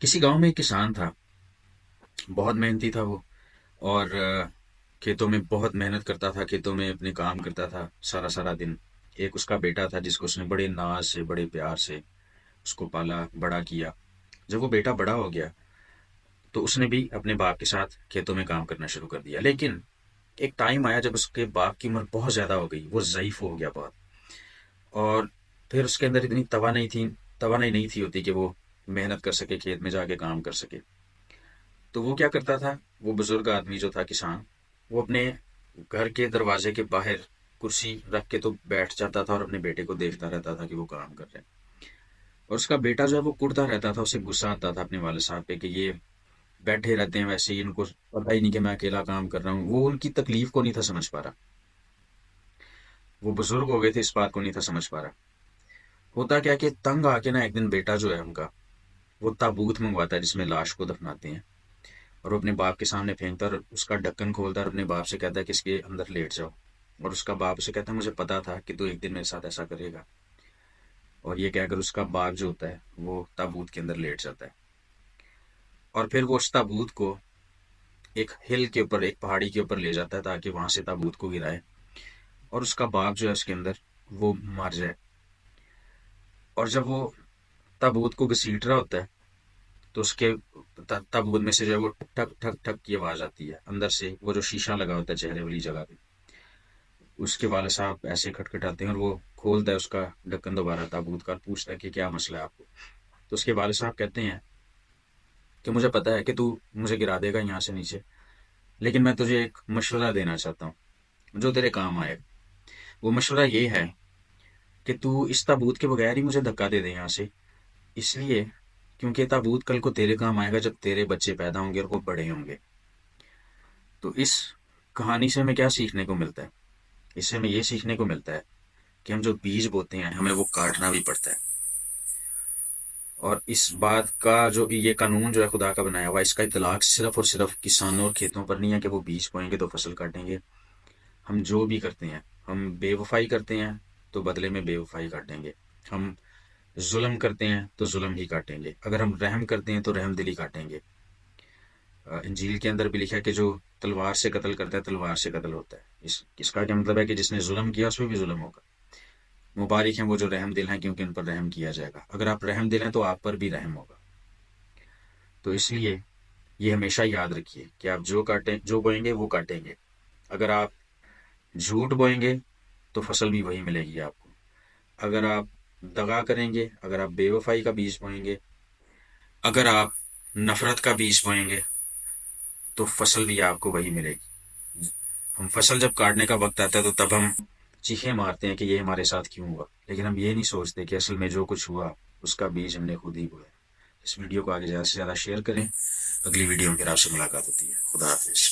किसी गांव में एक किसान था। बहुत मेहनती था वो। और खेतों में बहुत मेहनत करता था, खेतों में अपने काम करता था सारा सारा दिन। एक उसका बेटा था जिसको उसने बड़े नाज से, बड़े प्यार से उसको पाला बड़ा किया। जब वो बेटा बड़ा हो गया तो उसने भी अपने बाप के साथ खेतों में काम करना शुरू कर दिया। लेकिन एक टाइम आया जब उसके बाप की उम्र बहुत ज़्यादा हो गई, वो ज़ईफ हो गया बहुत। और फिर उसके अंदर इतनी तवानाई नहीं थी होती कि वो मेहनत कर सके, खेत में जाके काम कर सके। तो वो क्या करता था, वो बुजुर्ग आदमी जो था किसान, वो अपने घर के दरवाजे के बाहर कुर्सी रख के तो बैठ जाता था और अपने बेटे को देखता रहता था कि वो काम कर रहे हैं। और उसका बेटा जो है वो कुड़ता रहता था, उसे गुस्सा आता था अपने वाले साहब पे कि ये बैठे रहते हैं वैसे ही, इनको पता ही नहीं कि मैं अकेला काम कर रहा हूँ। वो उनकी तकलीफ को नहीं था समझ पा रहा। वो बुजुर्ग हो गए थे, इस बात को नहीं था समझ पा रहा। होता क्या कि तंग आके ना एक दिन बेटा जो है उनका, वो ताबूत मंगवाता है जिसमें लाश को दफनाते हैं। और वो अपने बाप के सामने फेंकता है और उसका ढक्कन खोलता है और अपने बाप से कहता है कि इसके अंदर लेट जाओ। और उसका बाप उसे कहता है मुझे पता था कि तू एक दिन मेरे साथ ऐसा करेगा। और ये कहकर उसका बाप जो होता है वो ताबूत के अंदर लेट जाता है। और फिर वो उस ताबूत को एक हिल के ऊपर, एक पहाड़ी के ऊपर ले जाता है ताकि वहां से ताबूत को गिराए और उसका बाप जो है उसके अंदर वो मर जाए। और जब वो ताबूत को घसीट रहा होता है तो उसके ताबूत में से जो है वो ठक ठक ठक की आवाज आती है अंदर से। वो जो शीशा लगा होता है चेहरे वाली जगह पे, उसके वाले साहब ऐसे खटखटाते हैं और वो खोलता है उसका ढक्कन दोबारा ताबूत का और पूछता है कि क्या मसला है आपको। तो उसके वाले साहब कहते हैं कि मुझे पता है कि तू मुझे गिरा देगा यहाँ से नीचे, लेकिन मैं तुझे एक मशवरा देना चाहता हूँ जो तेरे काम आए। वो मशवरा ये है कि तू इस ताबूत के बगैर ही मुझे धक्का दे दे यहाँ से, इसलिए क्योंकि ताबूत कल को तेरे काम आएगा जब तेरे बच्चे पैदा होंगे और वो बड़े होंगे। तो इस कहानी से हमें क्या सीखने को मिलता है? इससे हमें ये सीखने को मिलता है कि हम जो बीज बोते हैं हमें वो काटना भी पड़ता है। और इस बात का जो ये कानून जो है खुदा का बनाया हुआ, इसका इतलाक सिर्फ और सिर्फ किसानों और खेतों पर नहीं है कि वो बीज बोएंगे तो फसल काटेंगे। हम जो भी करते हैं, हम बेवफाई करते हैं तो बदले में बेवफाई काटेंगे। हम जुल्म करते हैं तो जुल्म ही काटेंगे। अगर हम रहम करते हैं तो रहम दिली काटेंगे। इंजील के अंदर भी लिखा है कि जो तलवार से कत्ल करता है तलवार से कत्ल होता है। इसका क्या मतलब है कि जिसने जुल्म किया उस पर भी जुल्म होगा। मुबारक हैं वो जो रहम दिल हैं क्योंकि उन पर रहम किया जाएगा। अगर आप रहम दिल हैं तो आप पर भी रहम होगा। तो इसलिए ये हमेशा याद रखिए कि आप जो काटें, जो बोएंगे वो काटेंगे। अगर आप झूठ बोएंगे तो फसल भी वही मिलेगी आपको। अगर आप दगा करेंगे, अगर आप बेवफाई का बीज बोएंगे, अगर आप नफरत का बीज बोएंगे तो फसल भी आपको वही मिलेगी। हम फसल जब काटने का वक्त आता है तो तब हम चीखें मारते हैं कि ये हमारे साथ क्यों हुआ, लेकिन हम ये नहीं सोचते कि असल में जो कुछ हुआ उसका बीज हमने खुद ही बोया। इस वीडियो को आगे ज़्यादा से ज़्यादा शेयर करें। अगली वीडियो में फिर आपसे मुलाकात होती है। खुदा हाफिज।